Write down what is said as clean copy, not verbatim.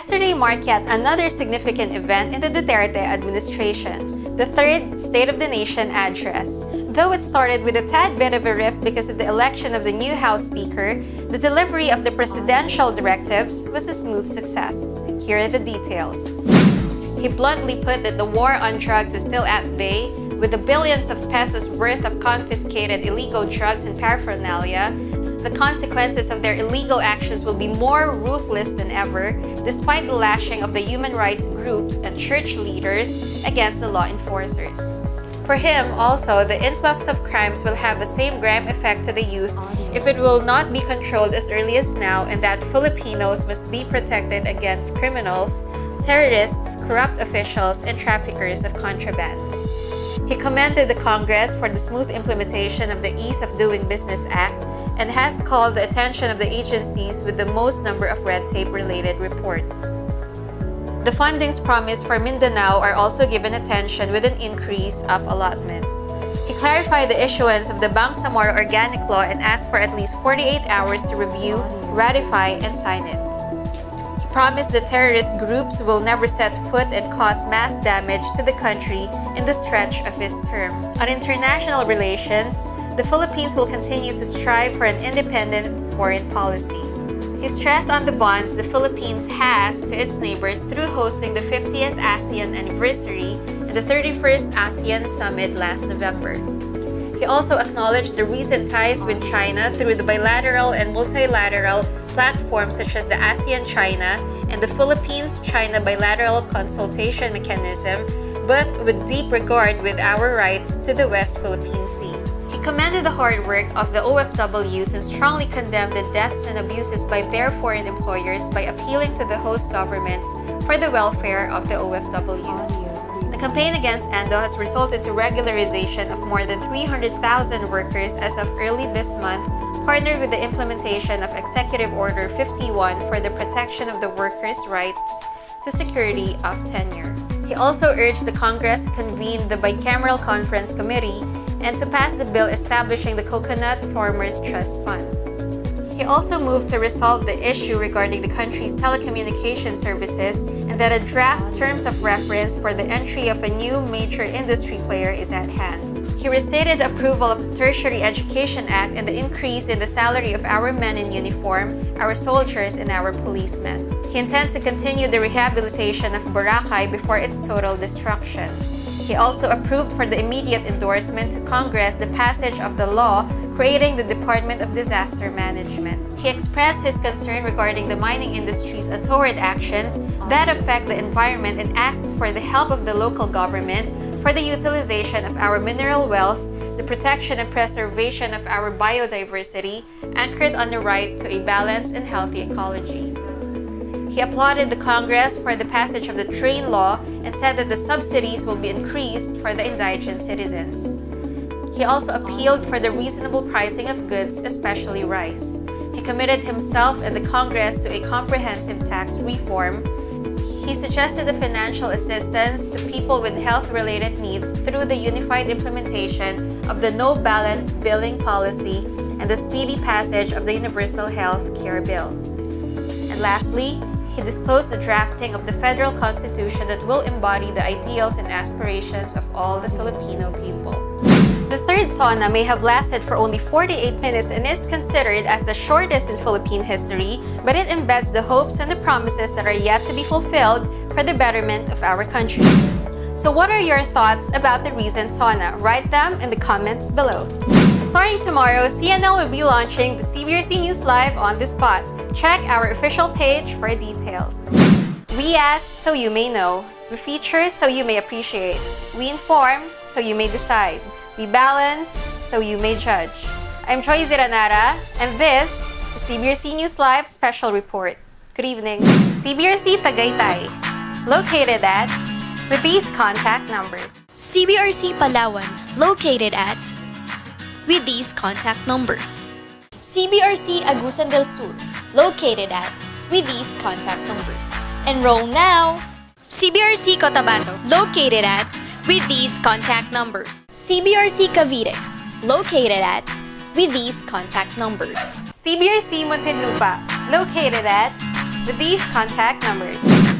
Yesterday marked yet another significant event in the Duterte administration, the third State of the Nation address. Though it started with a tad bit of a rift because of the election of the new House Speaker, the delivery of the presidential directives was a smooth success. Here are the details. He bluntly put that the war on drugs is still at bay, with the billions of pesos worth of confiscated illegal drugs and paraphernalia. The consequences of their illegal actions will be more ruthless than ever, despite the lashing of the human rights groups and church leaders against the law enforcers. For him, also, the influx of crimes will have the same grim effect to the youth if it will not be controlled as early as now, and that Filipinos must be protected against criminals, terrorists, corrupt officials, and traffickers of contrabands. He commended the Congress for the smooth implementation of the Ease of Doing Business Act and has called the attention of the agencies with the most number of red tape-related reports. The fundings promised for Mindanao are also given attention with an increase of allotment. He clarified the issuance of the Bangsamoro Organic Law and asked for at least 48 hours to review, ratify, and sign it. He promised the terrorist groups will never set foot and cause mass damage to the country in the stretch of his term. On international relations, the Philippines will continue to strive for an independent foreign policy. He stressed on the bonds the Philippines has to its neighbors through hosting the 50th ASEAN anniversary and the 31st ASEAN Summit last November. He also acknowledged the recent ties with China through the bilateral and multilateral platforms such as the ASEAN-China and the Philippines-China Bilateral Consultation Mechanism, but with deep regard with our rights to the West Philippine Sea. He commended the hard work of the OFWs and strongly condemned the deaths and abuses by their foreign employers by appealing to the host governments for the welfare of the OFWs. The campaign against Endo has resulted to regularization of more than 300,000 workers as of early this month, partnered with the implementation of Executive Order 51 for the protection of the workers' rights to security of tenure. He also urged the Congress to convene the Bicameral Conference Committee and to pass the bill establishing the Coconut Farmers Trust Fund. He also moved to resolve the issue regarding the country's telecommunication services and that a draft terms of reference for the entry of a new major industry player is at hand. He restated the approval of the Tertiary Education Act and the increase in the salary of our men in uniform, our soldiers, and our policemen. He intends to continue the rehabilitation of Boracay before its total destruction. He also approved for the immediate endorsement to Congress the passage of the law creating the Department of Disaster Management. He expressed his concern regarding the mining industry's untoward actions that affect the environment and asks for the help of the local government for the utilization of our mineral wealth, the protection and preservation of our biodiversity, anchored on the right to a balanced and healthy ecology. He applauded the Congress for the passage of the train law and said that the subsidies will be increased for the indigent citizens. He also appealed for the reasonable pricing of goods, especially rice. He committed himself and the Congress to a comprehensive tax reform. He suggested the financial assistance to people with health-related needs through the unified implementation of the No Balance Billing Policy and the speedy passage of the Universal Health Care Bill. And lastly, he disclosed the drafting of the federal constitution that will embody the ideals and aspirations of all the Filipino people. The third sauna may have lasted for only 48 minutes and is considered as the shortest in Philippine history, but it embeds the hopes and the promises that are yet to be fulfilled for the betterment of our country. So what are your thoughts about the recent sauna? Write them in the comments below. Starting tomorrow, CNL will be launching the CBRC News Live on the spot. Check our official page for details. We ask so you may know. We feature so you may appreciate. We inform so you may decide. We balance so you may judge. I'm Joy Ziranara, and this is CBRC News Live Special Report. Good evening. CBRC Tagaytay, located at with these contact numbers. CBRC Palawan, located at with these contact numbers. CBRC Agusan del Sur, located at with these contact numbers. Enroll now! CBRC Cotabato, located at with these contact numbers. CBRC Cavite, located at with these contact numbers. CBRC Muntinlupa, located at with these contact numbers.